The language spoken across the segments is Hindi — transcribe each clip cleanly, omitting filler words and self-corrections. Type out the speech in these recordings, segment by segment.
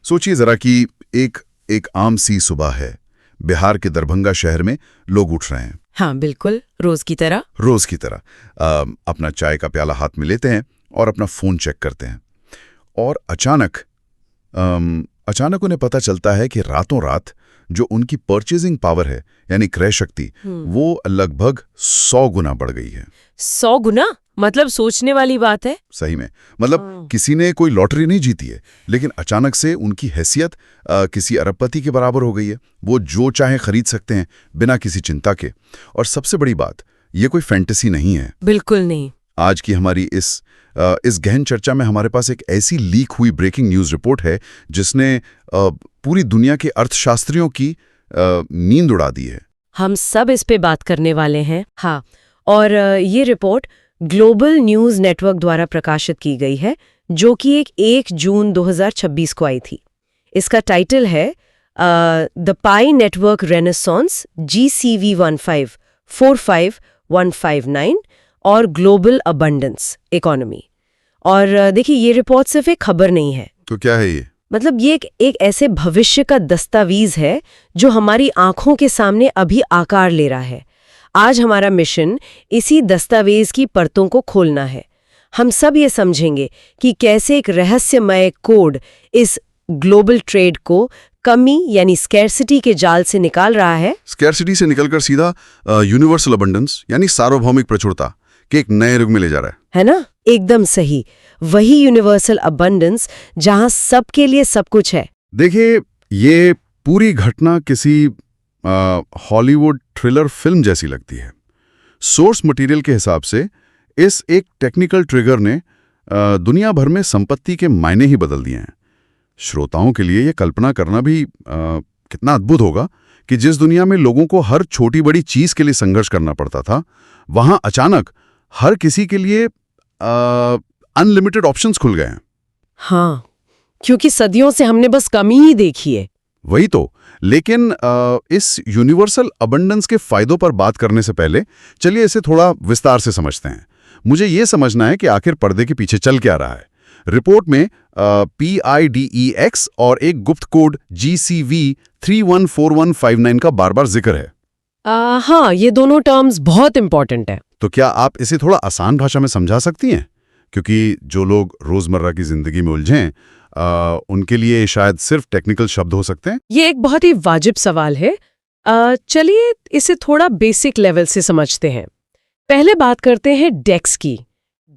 सोचिए जरा कि एक एक आम सी सुबह है, बिहार के दरभंगा शहर में लोग उठ रहे हैं। हाँ बिल्कुल, रोज की तरह। रोज की तरह अपना चाय का प्याला हाथ में लेते हैं और अपना फोन चेक करते हैं। और अचानक उन्हें पता चलता है कि रातों रात जो उनकी परचेजिंग पावर है, यानी क्रय शक्ति, वो लगभग 100 गुना बढ़ गई है। 100 गुना? मतलब सोचने वाली बात है। सही में, मतलब किसी ने कोई लॉटरी नहीं जीती है, लेकिन अचानक से उनकी हैसियत किसी अरबपति के बराबर हो गई है। वो जो चाहे खरीद सकते हैं बिना किसी चिंता के। और सबसे बड़ी बात, ये कोई फैंटेसी नहीं है। बिल्कुल नहीं। आज की हमारी इस गहन चर्चा में हमारे पास एक ऐसी लीक हुई ब्रेकिंग न्यूज़ रिपोर्ट है जिसने पूरी दुनिया के अर्थशास्त्रियों की नींद उड़ा दी है। हम सब इस पे बात करने वाले हैं। हाँ, और ये रिपोर्ट ग्लोबल न्यूज़ नेटवर्क द्वारा प्रकाशित की गई है, जो कि 1 जून 2026 को आई थी। इसका टाइटल है the pi network Renaissance GCV15 45159 और ग्लोबल अबंडेंस इकोनॉमी। और देखिए, ये रिपोर्ट सिर्फ एक खबर नहीं है। तो क्या है ये? मतलब ये एक ऐसे भविष्य का दस्तावेज है जो हमारी आंखों के सामने अभी आकार ले रहा है। आज हमारा मिशन इसी दस्तावेज की परतों को खोलना है। हम सब ये समझेंगे कि कैसे एक रहस्यमय कोड इस ग्लोबल ट्रेड को कमी यानी स्कैर्सिटी के जाल से निकाल रहा है। स्कैर्सिटी से निकलकर सीधा यूनिवर्सल अबंडेंस यानी सार्वभौमिक प्रचुरता के एक नए युग में ले जा रहा है ना? एकदम सही, वही यूनिवर्सल अबंडेंस जहां सबके लिए सब कुछ है। देखिए, ये पूरी घटना किसी हॉलीवुड थ्रिलर फिल्म जैसी लगती है। सोर्स मटेरियल के हिसाब से इस एक टेक्निकल ट्रिगर ने दुनिया भर में संपत्ति के मायने ही बदल दिए हैं। श्रोताओं के लिए ये कल्पना करना भी कितना अद्भुत होगा कि जिस दुनिया में लोगों को हर छोटी बड़ी चीज के लिए संघर्ष करना पड़ता था, वहां अचानक हर किसी के लिए अनलिमिटेड ऑप्शंस खुल गए हैं। हाँ, क्योंकि सदियों से हमने बस कमी ही देखी है। वही तो। लेकिन इस यूनिवर्सल अबंडेंस के फायदों पर बात करने से पहले चलिए इसे थोड़ा विस्तार से समझते हैं। मुझे ये समझना है कि आखिर पर्दे के पीछे चल क्या रहा है। रिपोर्ट में PIDEX और एक गुप्त कोड GCV 314159 का बार बार जिक्र है। हाँ, ये दोनों टर्म्स बहुत इंपॉर्टेंट है। तो क्या आप इसे थोड़ा आसान भाषा में समझा सकती हैं? क्योंकि जो लोग रोजमर्रा की जिंदगी में उलझे हैं, उनके लिए शायद सिर्फ टेक्निकल शब्द हो सकते हैं। ये एक बहुत ही वाजिब सवाल है। चलिए इसे थोड़ा बेसिक लेवल से समझते हैं। पहले बात करते हैं डेक्स की।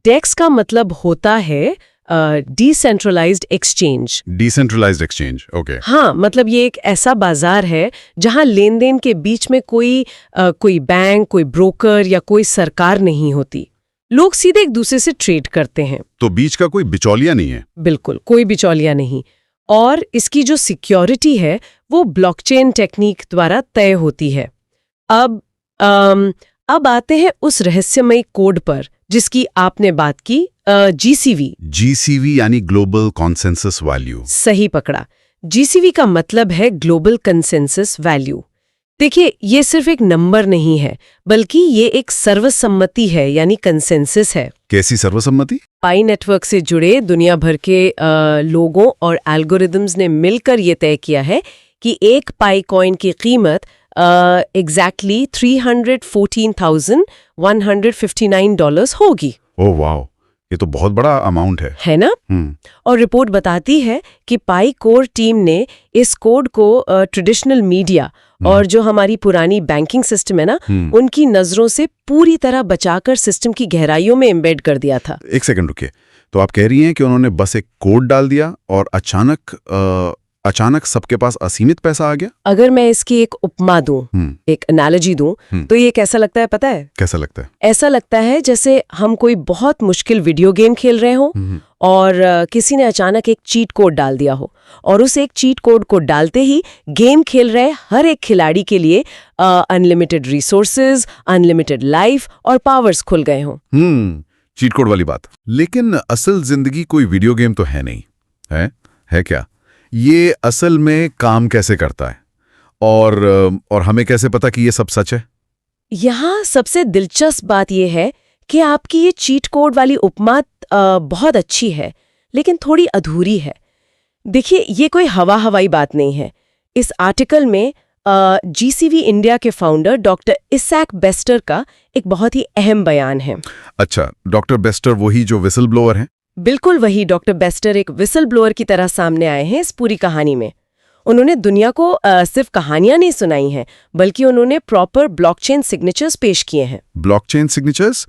डेक्स का मतलब होता है decentralised exchange. Decentralised exchange, okay. हाँ, मतलब ये एक ऐसा बाजार है जहां लेन देन के बीच में कोई बैंक, कोई ब्रोकर या कोई सरकार नहीं होती। लोग सीधे एक दूसरे से ट्रेड करते हैं। तो बीच का कोई बिचौलिया नहीं है? बिल्कुल, कोई बिचौलिया नहीं। और इसकी जो सिक्योरिटी है वो ब्लॉकचेन टेक्निक द्वारा तय होती है। अब आते हैं उस रहस्यमयी कोड पर जिसकी आपने बात की, GCV यानी ग्लोबल कॉन्सेंसस वैल्यू। सही पकड़ा। GCV का मतलब है ग्लोबल कंसेंसस वैल्यू। देखिए, ये सिर्फ एक नंबर नहीं है, बल्कि ये एक सर्वसम्मति है, यानी कंसेंसस है। कैसी सर्वसम्मति? पाई नेटवर्क से जुड़े दुनिया भर के लोगों और एल्गोरिदम्स ने मिलकर ये तय किया है कि एक पाई कॉइन की कीमत एग्जैक्टली $314,159 होगी। ओह वाह, ये तो बहुत बड़ा अमाउंट है ना? और रिपोर्ट बताती है कि पाई कोर टीम ने इस कोड को ट्रेडिशनल मीडिया और जो हमारी पुरानी बैंकिंग सिस्टम है ना, उनकी नजरों से पूरी तरह बचाकर सिस्टम की गहराइयों में एम्बेड कर दिया था। एक सेकंड रुकिए, तो आप कह रही हैं कि उन्होंने बस एक कोड डाल दिया और अचानक सबके पास असीमित पैसा आ गया? अगर मैं इसकी एक उपमा दूं, एक एनालॉजी दूं, तो ये कैसा लगता है पता है? कैसा लगता है? ऐसा लगता है जैसे हम कोई बहुत मुश्किल वीडियो गेम खेल रहे हो और किसी ने अचानक एक चीट कोड डाल दिया हो, और उस एक चीट कोड को डालते ही गेम खेल रहे हर एक खिलाड़ी के लिए अनलिमिटेड रिसोर्सेज, अनलिमिटेड लाइफ और पावर्स खुल गए हो। चीट कोड वाली बात। लेकिन असल जिंदगी कोई वीडियो गेम तो है नहीं, है क्या? ये असल में काम कैसे करता है और हमें कैसे पता कि ये सब सच है? यहाँ सबसे दिलचस्प बात यह है कि आपकी ये चीट कोड वाली उपमा बहुत अच्छी है, लेकिन थोड़ी अधूरी है। देखिए, ये कोई हवाई बात नहीं है। इस आर्टिकल में जीसीवी इंडिया के फाउंडर डॉक्टर इसैक बेस्टर का एक बहुत ही अहम बयान है। अच्छा, डॉक्टर बेस्टर वही जो विसल ब्लोअर हैं? बिल्कुल वही डॉक्टर बेस्टर एक विसल ब्लोअर की तरह सामने आए हैं इस पूरी कहानी में। उन्होंने दुनिया को सिर्फ कहानियां नहीं सुनाई हैं, बल्कि उन्होंने प्रॉपर ब्लॉकचेन सिग्नेचर्स पेश किए हैं। Blockchain signatures?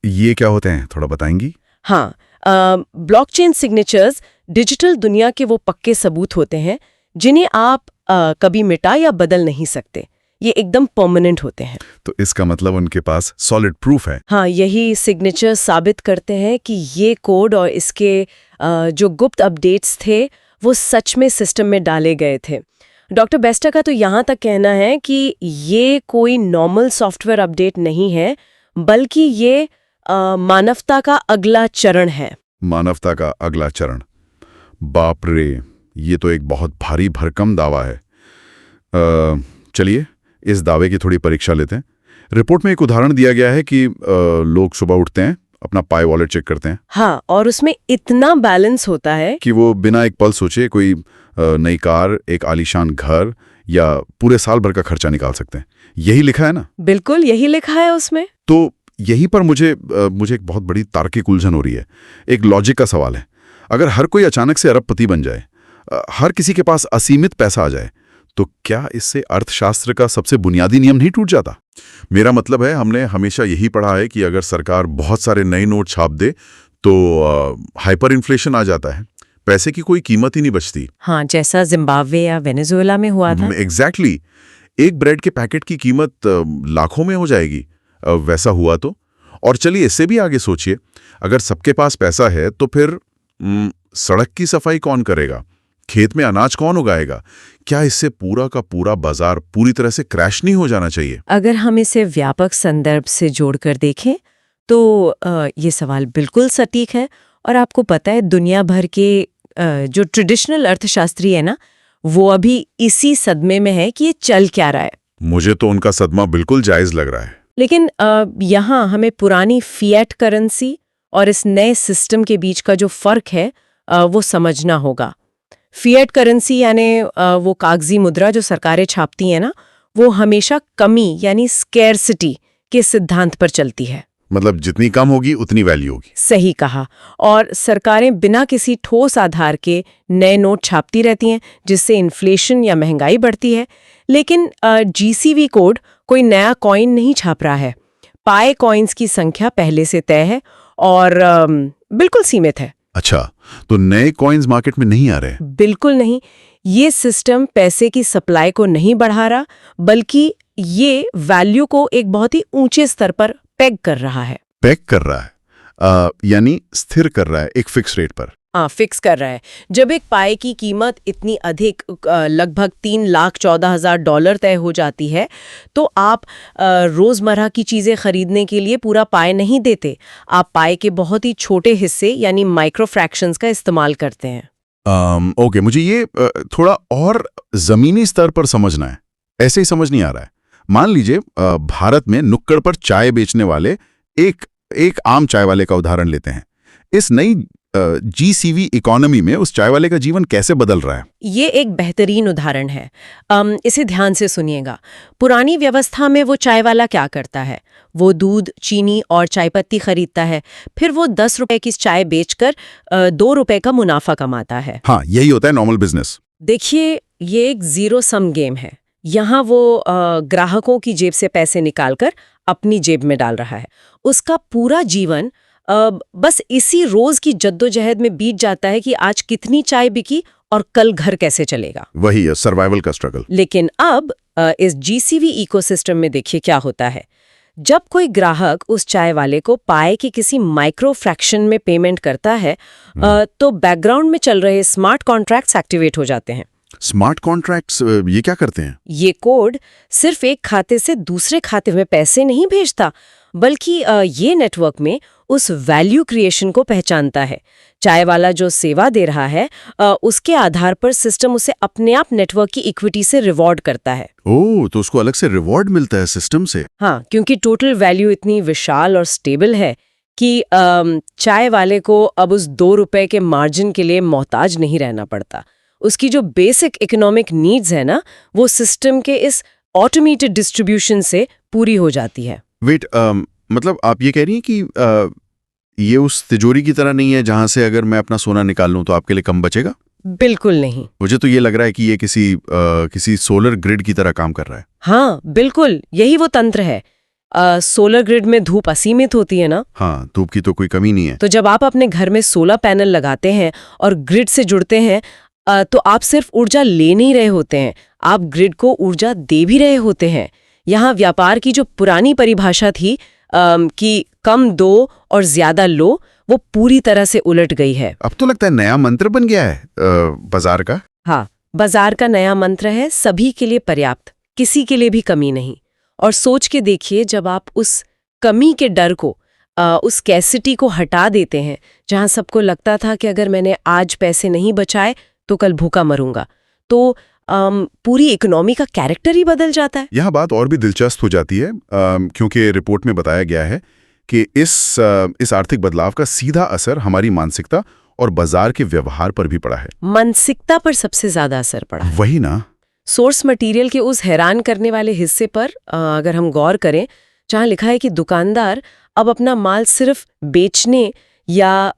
ये क्या होते हैं, थोड़ा बताएंगी? हाँ, ब्लॉकचेन सिग्नेचर्स डिजिटल दुनिया के वो पक्के सबूत होते हैं जिन्हें आप कभी मिटा या बदल नहीं सकते। ये एकदम परमानेंट होते हैं। तो इसका मतलब उनके पास सॉलिड प्रूफ है। हाँ, यही सिग्नेचर साबित करते हैं कि ये कोड और इसके जो गुप्त अपडेट्स थे वो सच में सिस्टम में डाले गए थे। डॉक्टर बेस्टर का तो यहाँ तक कहना है कि ये कोई नॉर्मल सॉफ्टवेयर अपडेट नहीं है, बल्कि ये मानवता का अगला चरण है। मानवता का अगला चरण? बाप रे, ये तो एक बहुत भारी भरकम दावा है। चलिए इस दावे की थोड़ी परीक्षा लेते हैं। रिपोर्ट में एक उदाहरण दिया गया है कि लोग सुबह उठते हैं, अपना पाई वॉलेट चेक करते हैं। हाँ, और उसमें इतना बैलेंस होता है कि वो बिना एक पल सोचे कोई नई कार, एक आलीशान घर या पूरे साल भर का खर्चा निकाल सकते हैं। यही लिखा है ना? बिल्कुल यही लिखा है उसमें। तो यहीं पर मुझे एक बहुत बड़ी तार्किक उलझन हो रही है। एक लॉजिक का सवाल है। अगर हर कोई अचानक से अरबपति बन जाए, हर किसी के पास असीमित पैसा आ जाए, तो क्या इससे अर्थशास्त्र का सबसे बुनियादी नियम नहीं टूट जाता? मेरा मतलब है, हमने हमेशा यही पढ़ा है कि अगर सरकार बहुत सारे नए नोट छाप दे तो हाइपर इन्फ्लेशन आ जाता है, पैसे की कोई कीमत ही नहीं बचती। हाँ, जैसा जिम्बाब्वे या वेनेजुएला में हुआ था। एग्जैक्टली। एक ब्रेड के पैकेट की कीमत लाखों में हो जाएगी। वैसा हुआ तो? और चलिए इससे भी आगे सोचिए, अगर सबके पास पैसा है तो फिर सड़क की सफाई कौन करेगा? खेत में अनाज कौन उगाएगा? क्या इससे पूरा का पूरा बाजार पूरी तरह से क्रैश नहीं हो जाना चाहिए? अगर हम इसे व्यापक संदर्भ से जोड़कर देखें तो ये सवाल बिल्कुल सटीक है। और आपको पता है, दुनिया भर के जो ट्रेडिशनल अर्थशास्त्री है ना, वो अभी इसी सदमे में है कि ये चल क्या रहा है। मुझे तो उनका सदमा बिल्कुल जायज लग रहा है। लेकिन यहाँ हमें पुरानी फिएट करेंसी और इस नए सिस्टम के बीच का जो फर्क है वो समझना होगा। फिएट करेंसी यानी वो कागजी मुद्रा जो सरकारें छापती हैं ना, वो हमेशा कमी यानी स्केर्सिटी के सिद्धांत पर चलती है। मतलब जितनी कम होगी उतनी वैल्यू होगी। सही कहा। और सरकारें बिना किसी ठोस आधार के नए नोट छापती रहती हैं, जिससे इन्फ्लेशन या महंगाई बढ़ती है। लेकिन जीसीवी कोड कोई नया कॉइन नहीं छाप रहा है। पाए कॉइन्स की संख्या पहले से तय है और बिल्कुल सीमित है। अच्छा, तो नए कॉइन्स मार्केट में नहीं आ रहे? बिल्कुल नहीं। ये सिस्टम पैसे की सप्लाई को नहीं बढ़ा रहा, बल्कि ये वैल्यू को एक बहुत ही ऊंचे स्तर पर पेग कर रहा है। पेग कर रहा है यानी स्थिर कर रहा है एक फिक्स रेट पर। हाँ, फिक्स कर रहा है। जब एक पाए की कीमत इतनी अधिक लगभग $3,14,000 तय हो जाती है, तो आप रोजमर्रा की चीजें खरीदने के लिए पूरा पाए नहीं देते। आप पाए के बहुत ही छोटे हिस्से यानी माइक्रो फ्रैक्शंस का इस्तेमाल करते हैं। ओके, मुझे ये थोड़ा और जमीनी स्तर पर समझना है। ऐसे ही समझ नहीं आ रहा है। मान लीजिए भारत में नुक्कड़ पर चाय बेचने वाले एक आम चाय वाले का उदाहरण लेते हैं। इस नई जीसीवी इकोनॉमी में उस चाय वाले का जीवन कैसे बदल रहा है? ये एक बेहतरीन उदाहरण है। इसे ध्यान से सुनिएगा। पुरानी व्यवस्था में वो चाय वाला क्या करता है? वो दूध, चीनी और चाय पत्ती खरीदता है, फिर वो 10 रुपए की चाय बेचकर 2 रुपए का मुनाफा कमाता है। हाँ, यही होता है नॉर्मल बिजनेस। देखिए, ये एक जीरो सम गेम है। यहाँ वो ग्राहकों की जेब से पैसे निकालकर अपनी जेब में डाल रहा है। उसका पूरा जीवन बस इसी रोज की जद्दोजहद में बीत जाता है कि आज कितनी चाय बिकी और कल घर कैसे चलेगा। वही है सर्वाइवल का स्ट्रगल। लेकिन अब इस जीसीवी इकोसिस्टम में देखिए क्या होता है। जब कोई ग्राहक उस चाय वाले को पाए कि किसी माइक्रो फ्रैक्शन में पेमेंट करता है, तो बैकग्राउंड में चल रहे स्मार्ट कॉन्ट्रैक्ट्स एक्टिवेट हो जाते हैं। स्मार्ट कॉन्ट्रैक्ट्स ये क्या करते हैं? ये कोड सिर्फ एक खाते से दूसरे खाते में पैसे नहीं भेजता, बल्कि ये नेटवर्क में उस वैल्यू क्रिएशन को पहचानता है। चाय वाला जो सेवा दे रहा है, उसके आधार पर सिस्टम उसे अपने आप नेटवर्क की इक्विटी से रिवॉर्ड करता है। ओह, तो उसको अलग से रिवॉर्ड मिलता है सिस्टम से? हाँ, क्योंकि टोटल वैल्यू इतनी विशाल और स्टेबल है कि चाय वाले को अब उस 2 रुपए के मार्जिन के लिए मोहताज नहीं रहना पड़ता। उसकी जो बेसिक इकोनॉमिक नीड्स है ना, वो सिस्टम के इस ऑटोमेटेड डिस्ट्रीब्यूशन से पूरी हो जाती है। वेट, मतलब आप ये कह रही हैं कि ये उस तिजोरी की तरह नहीं है जहां से अगर मैं अपना सोना निकाल लूं तो आपके लिए कम बचेगा? बिल्कुल नहीं। मुझे तो ये लग रहा है कि ये किसी सोलर ग्रिड की तरह काम कर रहा है। हाँ बिल्कुल, यही वो तंत्र है। सोलर ग्रिड में धूप असीमित होती है ना। हाँ, धूप की तो कोई कमी नहीं है। तो जब आप अपने घर में सोलर पैनल लगाते हैं और ग्रिड से जुड़ते हैं, तो आप सिर्फ ऊर्जा ले नहीं रहे होते हैं, आप ग्रिड को ऊर्जा दे भी रहे होते हैं। यहाँ व्यापार की जो पुरानी परिभाषा थी कि कम दो और ज्यादा लो, वो पूरी तरह से उलट गई है। अब तो लगता है नया मंत्र बन गया है बाजार का। हाँ, बाजार का नया मंत्र है सभी के लिए पर्याप्त, किसी के लिए भी कमी नहीं। और सोच के देखिए, जब आप उस कमी के डर को, उस स्कैर्सिटी को हटा देते हैं, जहां सबको लगता था कि अगर मैंने आज पैसे नहीं बचाए तो कल भूखा मरूंगा, तो पूरी इकोनॉमी का कैरेक्टर ही बदल जाता है। यहाँ बात और भी दिलचस्प हो जाती है क्योंकि रिपोर्ट में बताया गया है कि इस आर्थिक बदलाव का सीधा असर हमारी मानसिकता और बाजार के व्यवहार पर भी पड़ा है। मानसिकता पर सबसे ज्यादा असर पड़ा है। वही ना। सोर्स मटेरियल के उस हैरान करने वाले हिस्से पर अगर हम गौर करें, जहां लिखा है कि दुकानदार अब अपना माल सिर्फ बेचने या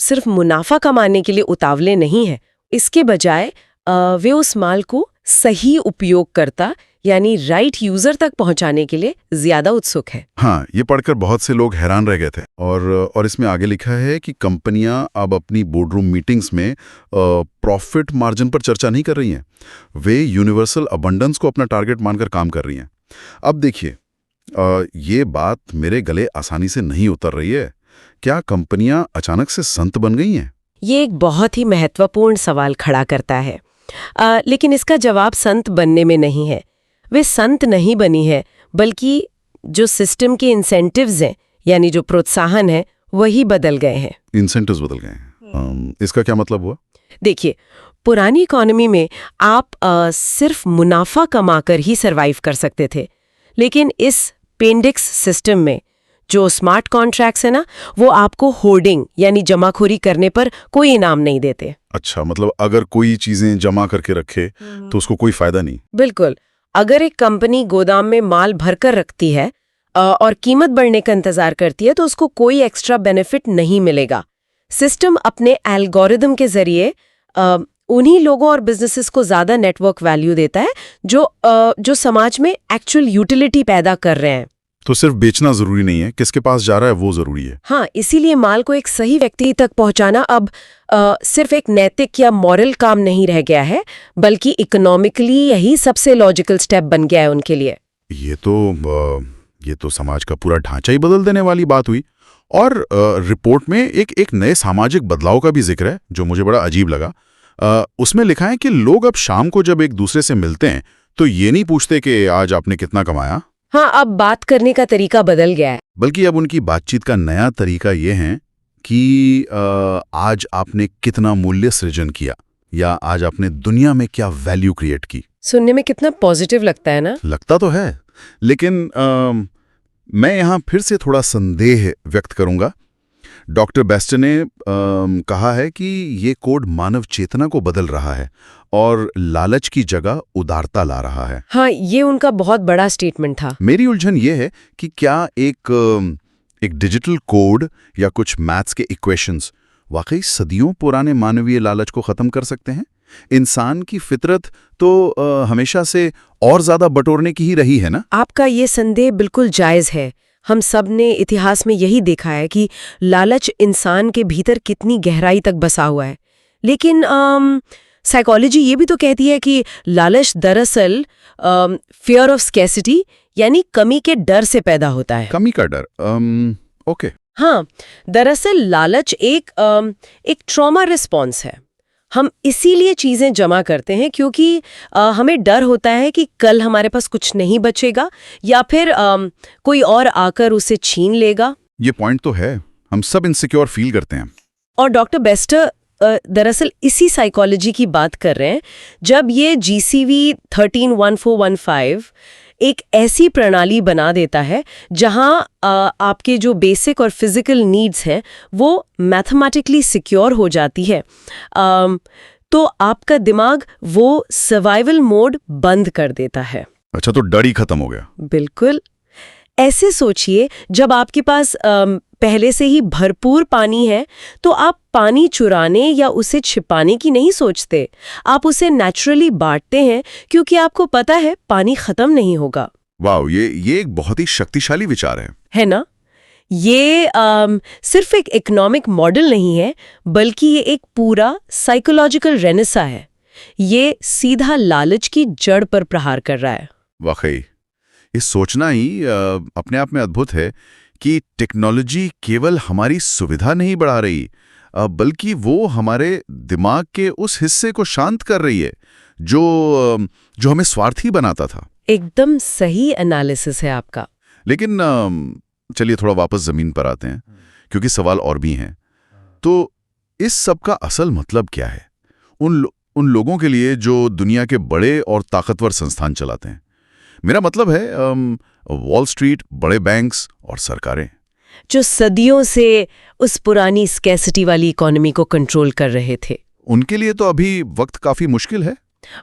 सिर्फ मुनाफा कमाने के लिए उतावले नहीं है, इसके बजाय वे उस माल को सही उपयोगकर्ता यानी राइट यूजर तक पहुंचाने के लिए ज्यादा उत्सुक है। हाँ, ये पढ़कर बहुत से लोग हैरान रह गए थे। और इसमें आगे लिखा है कि कंपनियां अब अपनी बोर्डरूम मीटिंग्स में प्रॉफिट मार्जिन पर चर्चा नहीं कर रही हैं, वे यूनिवर्सल अबंडेंस को अपना टारगेट मानकर काम कर रही हैं। अब देखिए, ये बात मेरे गले आसानी से नहीं उतर रही है। क्या कंपनियां अचानक से संत बन गई हैं? ये एक बहुत ही महत्वपूर्ण सवाल खड़ा करता है, लेकिन इसका जवाब संत बनने में नहीं है। वे संत नहीं बनी है, बल्कि जो सिस्टम के इंसेंटिव्स हैं, यानी जो प्रोत्साहन है, वही बदल गए हैं। इंसेंटिव्स बदल गए हैं। इसका क्या मतलब हुआ? देखिए, पुरानी इकोनॉमी में आप सिर्फ मुनाफा कमाकर ही सरवाइव कर सकते थे, लेकिन इस पेंडिक्स सिस्टम में जो स्मार्ट कॉन्ट्रैक्ट्स है ना, वो आपको होर्डिंग यानी जमाखोरी करने पर कोई इनाम नहीं देते। अच्छा, मतलब अगर कोई चीजें जमा करके रखे तो उसको कोई फायदा नहीं? बिल्कुल। अगर एक कंपनी गोदाम में माल भरकर रखती है और कीमत बढ़ने का इंतजार करती है, तो उसको कोई एक्स्ट्रा बेनिफिट नहीं मिलेगा। सिस्टम अपने एल्गोरिदम के जरिए उन्हीं लोगों और बिजनेसेस को ज्यादा नेटवर्क वैल्यू देता है जो समाज में एक्चुअल यूटिलिटी पैदा कर रहे हैं। तो सिर्फ बेचना जरूरी नहीं है, किसके पास जा रहा है वो जरूरी है। हाँ, इसीलिए माल को एक सही व्यक्ति तक पहुंचाना अब सिर्फ एक नैतिक या मॉरल काम नहीं रह गया है, बल्कि इकोनॉमिकली यही सबसे लॉजिकल स्टेप बन गया है उनके लिए। ये तो समाज का पूरा ढांचा ही बदल देने वाली बात हुई। और रिपोर्ट में एक नए सामाजिक बदलाव का भी जिक्र है जो मुझे बड़ा अजीब लगा। उसमें लिखा है कि लोग अब शाम को जब एक दूसरे से मिलते हैं तो ये नहीं पूछते कि आज आपने कितना कमाया। हाँ, अब बात करने का तरीका बदल गया है। बल्कि अब उनकी बातचीत का नया तरीका ये है कि आज आपने कितना मूल्य सृजन किया या आज आपने दुनिया में क्या वैल्यू क्रिएट की। सुनने में कितना पॉजिटिव लगता है ना? लगता तो है, लेकिन मैं यहाँ फिर से थोड़ा संदेह व्यक्त करूंगा। डॉक्टर बेस्टर ने कहा है कि ये कोड मानव चेतना को बदल रहा है और लालच की जगह उदारता ला रहा है। हाँ, ये उनका बहुत बड़ा स्टेटमेंट था। मेरी उलझन ये है कि क्या एक डिजिटल कोड या कुछ मैथ्स के इक्वेशंस वाकई सदियों पुराने मानवीय लालच को खत्म कर सकते हैं? इंसान की फितरत तो हमेशा से और ज्यादा बटोरने की ही रही है ना? आपका ये संदेह बिल्कुल जायज है। हम सब ने इतिहास में यही देखा है कि लालच इंसान के भीतर कितनी गहराई तक बसा हुआ है। लेकिन साइकोलॉजी ये भी तो कहती है कि लालच दरअसल फियर ऑफ स्कैर्सिटी यानी कमी के डर से पैदा होता है। कमी का डर? ओके। हाँ, दरअसल लालच एक ट्रॉमा रिस्पॉन्स है। हम इसीलिए चीजें जमा करते हैं क्योंकि हमें डर होता है कि कल हमारे पास कुछ नहीं बचेगा या फिर कोई और आकर उसे छीन लेगा। ये पॉइंट तो है, हम सब इनसिक्योर फील करते हैं। और डॉक्टर बेस्टर दरअसल इसी साइकोलॉजी की बात कर रहे हैं जब ये GCV 131415 एक ऐसी प्रणाली बना देता है जहां आपके जो बेसिक और फिजिकल नीड्स हैं वो मैथमेटिकली सिक्योर हो जाती है। तो आपका दिमाग वो सर्वाइवल मोड बंद कर देता है। अच्छा, तो डर ही खत्म हो गया। बिल्कुल। ऐसे सोचिए, जब आपके पास पहले से ही भरपूर पानी है तो आप पानी चुराने या उसे छिपाने की नहीं सोचते। आप उसे नेचुरली बांटते हैं क्योंकि आपको पता है पानी खत्म नहीं होगा। वाह, ये एक बहुत ही शक्तिशाली विचार है ना? ये सिर्फ एक इकोनॉमिक मॉडल नहीं है, बल्कि ये एक पूरा साइकोलॉजिकल रेनेसा है। ये सीधा लालच की जड़ पर प्रहार कर रहा है। वाकई ये सोचना ही अपने आप में अद्भुत है कि टेक्नोलॉजी केवल हमारी सुविधा नहीं बढ़ा रही, बल्कि वो हमारे दिमाग के उस हिस्से को शांत कर रही है जो हमें स्वार्थी बनाता था। एकदम सही एनालिसिस है आपका। लेकिन चलिए थोड़ा वापस जमीन पर आते हैं, क्योंकि सवाल और भी हैं। तो इस सब का असल मतलब क्या है उन लोगों के लिए जो दुनिया के बड़े और ताकतवर संस्थान चलाते हैं? मेरा मतलब है वॉल स्ट्रीट, बड़े बैंक्स और सरकारें, जो सदियों से उस पुरानी स्कैसिटी वाली इकोनॉमी को कंट्रोल कर रहे थे। उनके लिए तो अभी वक्त काफी मुश्किल है।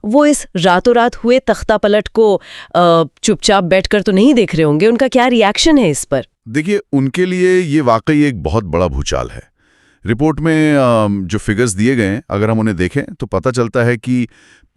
वो इस रातों रात हुए तख्ता पलट को चुपचाप बैठकर तो नहीं देख रहे होंगे। उनका क्या रिएक्शन है इस पर? देखिए, उनके लिए ये वाकई एक बहुत बड़ा भूचाल है। रिपोर्ट में जो फिगर्स दिए गए हैं, अगर हम उन्हें देखें तो पता चलता है कि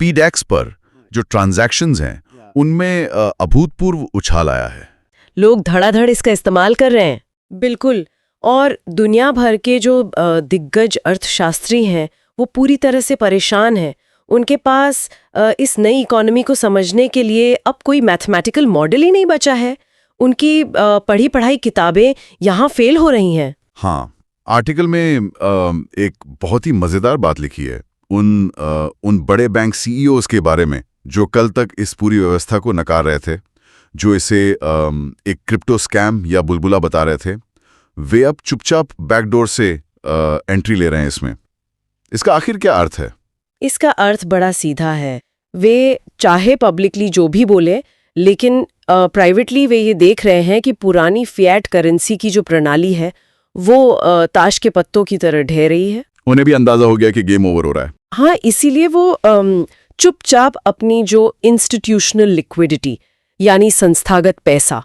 पीडेक्स पर जो ट्रांजैक्शंस हैं उनमें अभूतपूर्व उछाल आया है। लोग धड़ाधड़ इसका इस्तेमाल कर रहे हैं। बिल्कुल। और दुनिया भर के जो दिग्गज अर्थशास्त्री हैं वो पूरी तरह से परेशान हैं। उनके पास इस नई इकोनॉमी को समझने के लिए अब कोई मैथमेटिकल मॉडल ही नहीं बचा है। उनकी पढ़ी पढ़ाई किताबें यहाँ फेल हो रही हैं। हाँ, आर्टिकल में एक बहुत ही मजेदार बात लिखी है उन बड़े बैंक सीईओज के बारे में जो कल तक इस पूरी व्यवस्था को नकार रहे थे, जो इसे एक क्रिप्टो स्कैम या बुलबुला बता रहे थे। वे अब चुपचाप बैकडोर से एंट्री ले रहे हैं इसमें। इसका आखिर क्या अर्थ है? इसका अर्थ बड़ा सीधा है। वे चाहे पब्लिकली जो भी बोले, लेकिन प्राइवेटली वे ये देख रहे हैं कि पुरानी फिएट करेंसी की जो प्रणाली है वो ताश के पत्तों की तरह ढह रही है। उन्हें भी अंदाजा हो गया कि गेम ओवर हो रहा है। हाँ, इसीलिए वो चुपचाप अपनी जो इंस्टीट्यूशनल लिक्विडिटी यानी संस्थागत पैसा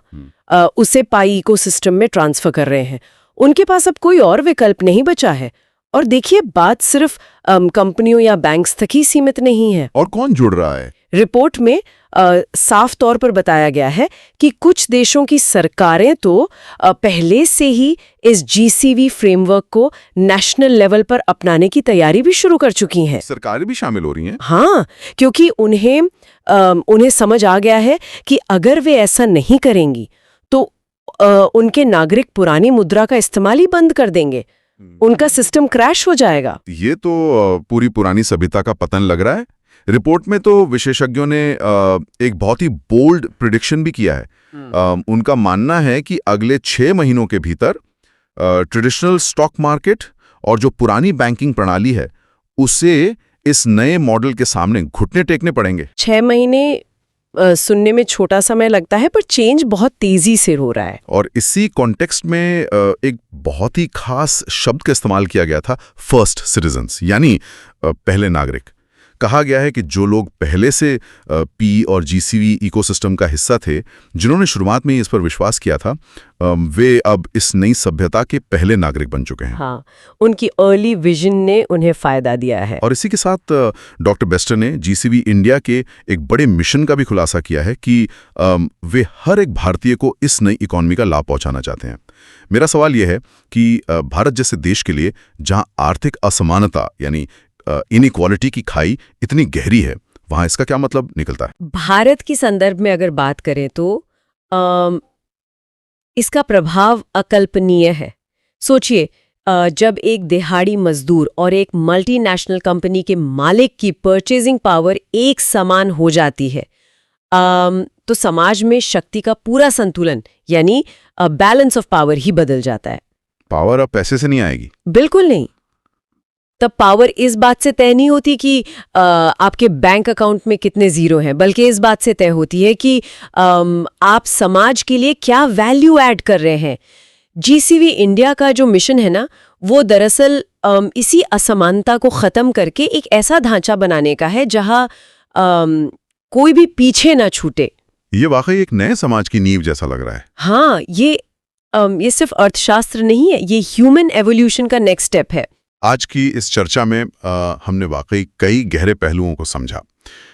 उसे पाई इकोसिस्टम में ट्रांसफर कर रहे हैं। उनके पास अब कोई और विकल्प नहीं बचा है। और देखिए, बात सिर्फ कंपनियों या बैंक्स तक ही सीमित नहीं है। और कौन जुड़ रहा है? रिपोर्ट में साफ तौर पर बताया गया है कि कुछ देशों की सरकारें तो पहले से ही इस जीसीवी फ्रेमवर्क को नेशनल लेवल पर अपनाने की तैयारी भी शुरू कर चुकी हैं। सरकारें भी शामिल हो रही हैं? हाँ, क्योंकि उन्हें समझ आ गया है कि अगर वे ऐसा नहीं करेंगी तो उनके नागरिक पुरानी मुद्रा का इस्तेमाल ही बंद कर देंगे। उनका सिस्टम क्रैश हो जाएगा। ये तो पूरी पुरानी सभ्यता का पतन लग रहा है। रिपोर्ट में तो विशेषज्ञों ने एक बहुत ही बोल्ड प्रिडिक्शन भी किया है। उनका मानना है कि अगले 6 महीनों के भीतर ट्रेडिशनल स्टॉक मार्केट और जो पुरानी बैंकिंग प्रणाली है उसे इस नए मॉडल के सामने घुटने टेकने पड़ेंगे। 6 महीने सुनने में छोटा समय लगता है, पर चेंज बहुत तेजी से हो रहा है। और इसी कॉन्टेक्स्ट में एक बहुत ही खास शब्द का इस्तेमाल किया गया था, फर्स्ट सिटीजन्स, यानी पहले नागरिक। कहा गया है कि जो लोग पहले से पी और जीसीवी इकोसिस्टम का हिस्सा थे, जिन्होंने शुरुआत में ही इस पर विश्वास किया था, वे अब इस नई सभ्यता के पहले नागरिक बन चुके हैं। हाँ, उनकी अर्ली विजन ने उन्हें फायदा दिया है। और इसी के साथ डॉक्टर बेस्टर ने जीसीवी इंडिया के एक बड़े मिशन का भी खुलासा किया है कि वे हर एक भारतीय को इस नई इकोनॉमी का लाभ पहुंचाना चाहते हैं। मेरा सवाल यह है कि भारत जैसे देश के लिए, जहां आर्थिक असमानता यानी इनइक्वालिटी की खाई इतनी गहरी है, वहां इसका क्या मतलब निकलता है? भारत के संदर्भ में अगर बात करें तो इसका प्रभाव अकल्पनीय है। सोचिए, जब एक दिहाड़ी मजदूर और एक मल्टीनेशनल कंपनी के मालिक की परचेजिंग पावर एक समान हो जाती है, तो समाज में शक्ति का पूरा संतुलन यानी बैलेंस ऑफ पावर ही बदल जाता है। पावर अब पैसे से नहीं आएगी? बिल्कुल नहीं। तब पावर इस बात से तय नहीं होती कि आपके बैंक अकाउंट में कितने जीरो हैं, बल्कि इस बात से तय होती है कि आप समाज के लिए क्या वैल्यू ऐड कर रहे हैं। जीसीवी इंडिया का जो मिशन है ना, वो दरअसल इसी असमानता को खत्म करके एक ऐसा ढांचा बनाने का है जहां कोई भी पीछे ना छूटे। ये वाकई एक नए समाज की नींव जैसा लग रहा है। हाँ, ये सिर्फ अर्थशास्त्र नहीं है, ये ह्यूमन एवोल्यूशन का नेक्स्ट स्टेप है। आज की इस चर्चा में हमने वाकई कई गहरे पहलुओं को समझा।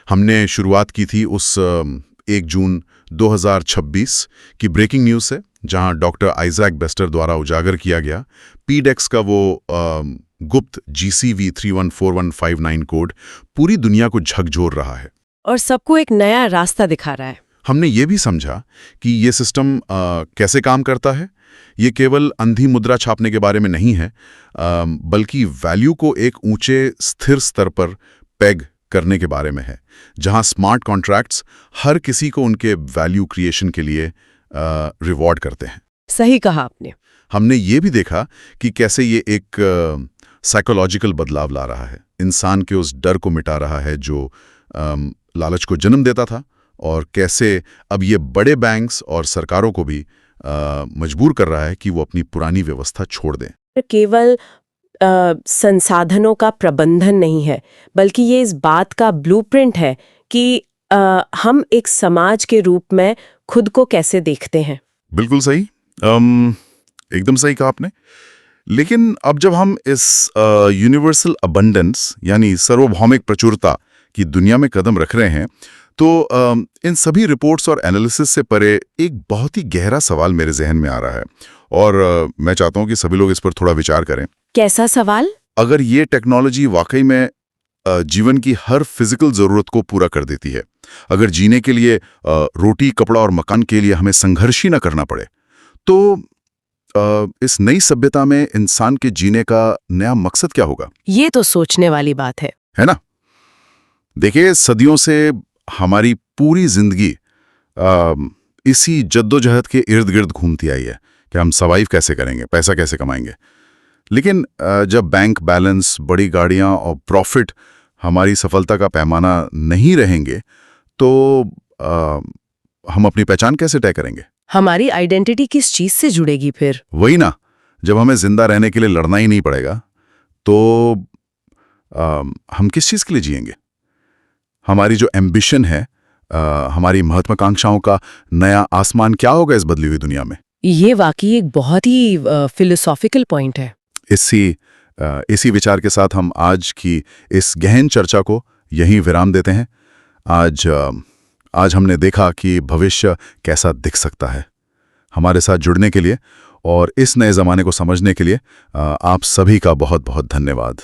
हमने शुरुआत की थी उस 1 जून 2026 की ब्रेकिंग न्यूज़ से, जहां डॉक्टर आइजैक बेस्टर द्वारा उजागर किया गया पीडेक्स का वो गुप्त GCV 314159 कोड पूरी दुनिया को झकझोर रहा है और सबको एक नया रास्ता दिखा रहा है। हमने ये भी समझा कि ये सिस्टम कैसे काम करता है। ये केवल अंधी मुद्रा छापने के बारे में नहीं है, बल्कि वैल्यू को एक ऊंचे स्थिर स्तर पर पेग करने के बारे में है, जहां स्मार्ट कॉन्ट्रैक्ट्स हर किसी को उनके वैल्यू क्रिएशन के लिए रिवॉर्ड करते हैं। सही कहा आपने। हमने ये भी देखा कि कैसे ये एक साइकोलॉजिकल बदलाव ला रहा है, इंसान के उस डर को मिटा रहा है जो लालच को जन्म देता था, और कैसे अब ये बड़े बैंक्स और सरकारों को भी मजबूर कर रहा है कि वो अपनी पुरानी व्यवस्था छोड़ दें। केवल संसाधनों का प्रबंधन नहीं है, बल्कि ये इस बात का ब्लूप्रिंट है कि हम एक समाज के रूप में खुद को कैसे देखते हैं। बिल्कुल सही, एकदम सही कहा आपने। लेकिन अब जब हम इस यूनिवर्सल अबंडेंस यानी सार्वभौमिक प्रचुरता की दुनिया में कदम रख रहे हैं, तो इन सभी रिपोर्ट्स और एनालिसिस से परे एक बहुत ही गहरा सवाल मेरे जहन में आ रहा है, और मैं चाहता हूं कि सभी लोग इस पर थोड़ा विचार करें। कैसा सवाल? अगर ये टेक्नोलॉजी वाकई में जीवन की हर फिजिकल जरूरत को पूरा कर देती है, अगर जीने के लिए रोटी, कपड़ा और मकान के लिए हमें संघर्ष ही न करना पड़े, तो इस नई सभ्यता में इंसान के जीने का नया मकसद क्या होगा? ये तो सोचने वाली बात है ना? देखिए, सदियों से हमारी पूरी जिंदगी इसी जद्दोजहद के इर्द गिर्द घूमती आई है कि हम सर्वाइव कैसे करेंगे, पैसा कैसे कमाएंगे। लेकिन जब बैंक बैलेंस, बड़ी गाड़ियां और प्रॉफिट हमारी सफलता का पैमाना नहीं रहेंगे, तो हम अपनी पहचान कैसे तय करेंगे? हमारी आइडेंटिटी किस चीज से जुड़ेगी फिर? वही ना, जब हमें जिंदा रहने के लिए लड़ना ही नहीं पड़ेगा, तो हम किस चीज के लिए जिएंगे? हमारी जो एम्बिशन है, हमारी महत्वाकांक्षाओं का नया आसमान क्या होगा इस बदली हुई दुनिया में? ये वाकई एक बहुत ही फिलोसॉफिकल पॉइंट है। इसी विचार के साथ हम आज की इस गहन चर्चा को यहीं विराम देते हैं। आज हमने देखा कि भविष्य कैसा दिख सकता है। हमारे साथ जुड़ने के लिए और इस नए ज़माने को समझने के लिए आप सभी का बहुत बहुत धन्यवाद।